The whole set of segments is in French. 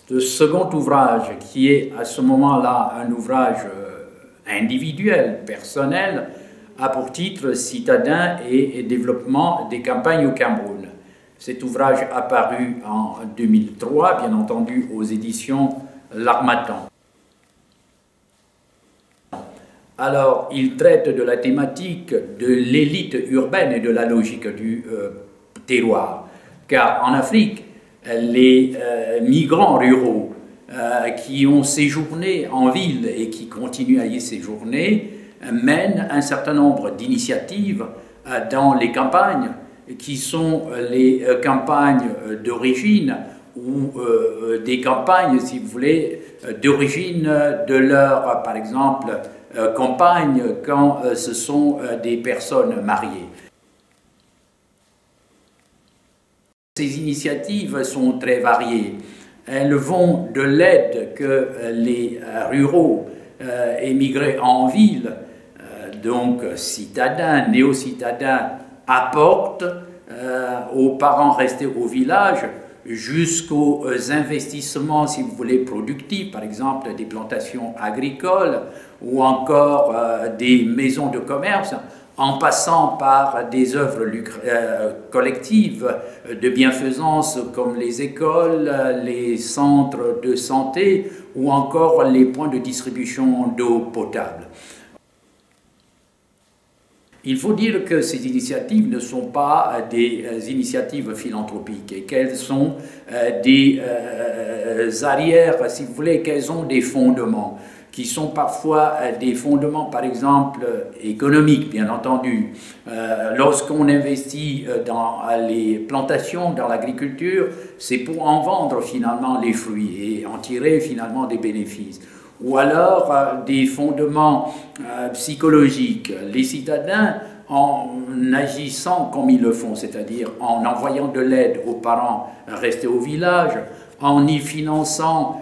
Le second ouvrage, qui est à ce moment-là un ouvrage individuel, personnel, a pour titre « Citadins et développement des campagnes au Cameroun ». Cet ouvrage apparu en 2003, bien entendu, aux éditions L'Harmattan. Alors, il traite de la thématique de l'élite urbaine et de la logique du terroir. Car en Afrique, les migrants ruraux qui ont séjourné en ville et qui continuent à y séjourner mènent un certain nombre d'initiatives dans les campagnes, qui sont les campagnes d'origine ou des campagnes, si vous voulez, d'origine de leur, par exemple, campagne quand ce sont des personnes mariées. Ces initiatives sont très variées. Elles vont de l'aide que les ruraux émigrés en ville, donc citadins, néo-citadins, apportent aux parents restés au village, jusqu'aux investissements, si vous voulez, productifs, par exemple des plantations agricoles ou encore des maisons de commerce, en passant par des œuvres collectives de bienfaisance comme les écoles, les centres de santé ou encore les points de distribution d'eau potable. Il faut dire que ces initiatives ne sont pas des initiatives philanthropiques et qu'elles sont des arrières, si vous voulez, qu'elles ont des fondements, qui sont parfois des fondements, par exemple, économiques, bien entendu. Lorsqu'on investit dans les plantations, dans l'agriculture, c'est pour en vendre finalement les fruits et en tirer finalement des bénéfices. Ou alors des fondements psychologiques. Les citadins, en agissant comme ils le font, c'est-à-dire en envoyant de l'aide aux parents restés au village, en y finançant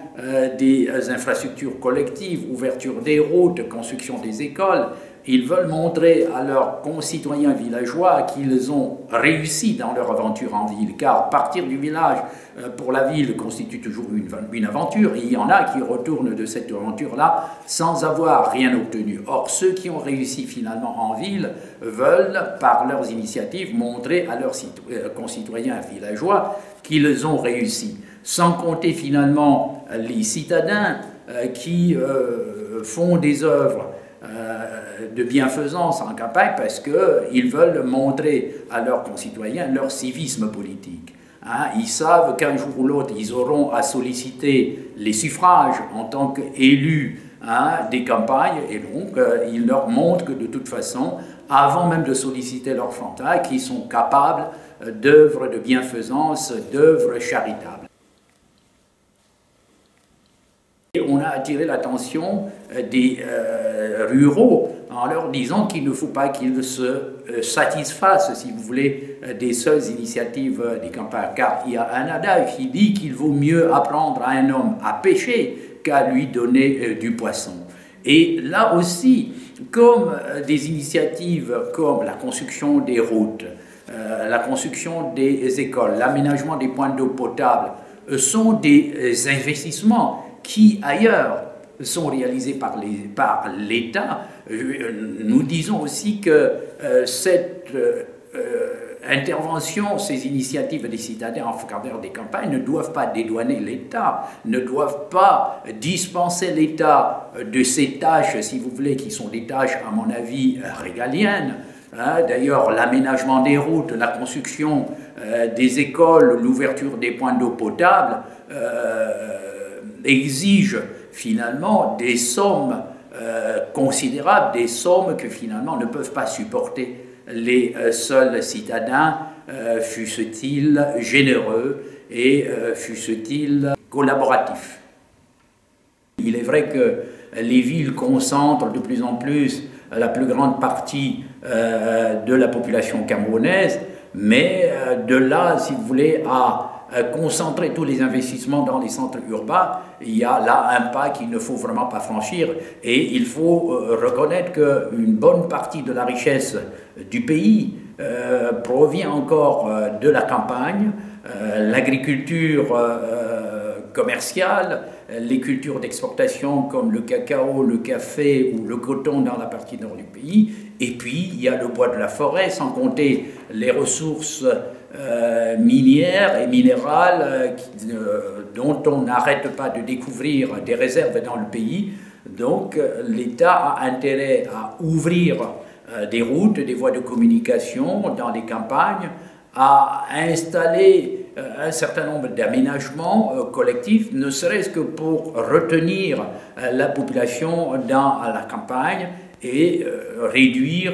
des infrastructures collectives, ouverture des routes, construction des écoles, ils veulent montrer à leurs concitoyens villageois qu'ils ont réussi dans leur aventure en ville, car partir du village pour la ville constitue toujours une aventure, et il y en a qui retournent de cette aventure-là sans avoir rien obtenu. Or, ceux qui ont réussi finalement en ville veulent, par leurs initiatives, montrer à leurs concitoyens villageois qu'ils ont réussi, sans compter finalement les citadins qui font des œuvres de bienfaisance en campagne parce qu'ils veulent montrer à leurs concitoyens leur civisme politique. Hein, ils savent qu'un jour ou l'autre, ils auront à solliciter les suffrages en tant qu'élus des campagnes, et donc ils leur montrent que de toute façon, avant même de solliciter leurs fantas, qu'ils sont capables d'œuvres de bienfaisance, d'œuvres charitables. On a attiré l'attention des ruraux en leur disant qu'il ne faut pas qu'ils se satisfassent, si vous voulez, des seules initiatives des campagnes, car il y a un adage qui dit qu'il vaut mieux apprendre à un homme à pêcher qu'à lui donner du poisson. Et là aussi, comme des initiatives comme la construction des routes, la construction des écoles, l'aménagement des points d'eau potable, sont des investissements qui ailleurs sont réalisés par l'État. Nous disons aussi que cette intervention, ces initiatives des citadins en faveur des campagnes ne doivent pas dédouaner l'État, ne doivent pas dispenser l'État de ces tâches, si vous voulez, qui sont des tâches, à mon avis, régaliennes. D'ailleurs, l'aménagement des routes, la construction des écoles, l'ouverture des points d'eau potable, exige finalement des sommes considérables, des sommes que finalement ne peuvent pas supporter les seuls citadins, fussent-ils généreux et fussent-ils collaboratifs. Il est vrai que les villes concentrent de plus en plus la plus grande partie de la population camerounaise, mais de là, si vous voulez, à concentrer tous les investissements dans les centres urbains, il y a là un pas qu'il ne faut vraiment pas franchir, et il faut reconnaître qu'une bonne partie de la richesse du pays provient encore de la campagne, l'agriculture commerciale, les cultures d'exportation comme le cacao, le café ou le coton dans la partie nord du pays, et puis il y a le bois de la forêt, sans compter les ressources minières et minérales dont on n'arrête pas de découvrir des réserves dans le pays. Donc l'État a intérêt à ouvrir des routes, des voies de communication dans les campagnes, à installer un certain nombre d'aménagements collectifs, ne serait-ce que pour retenir la population dans la campagne et réduire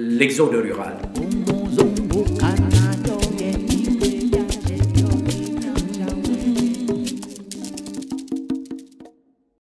l'exode rural.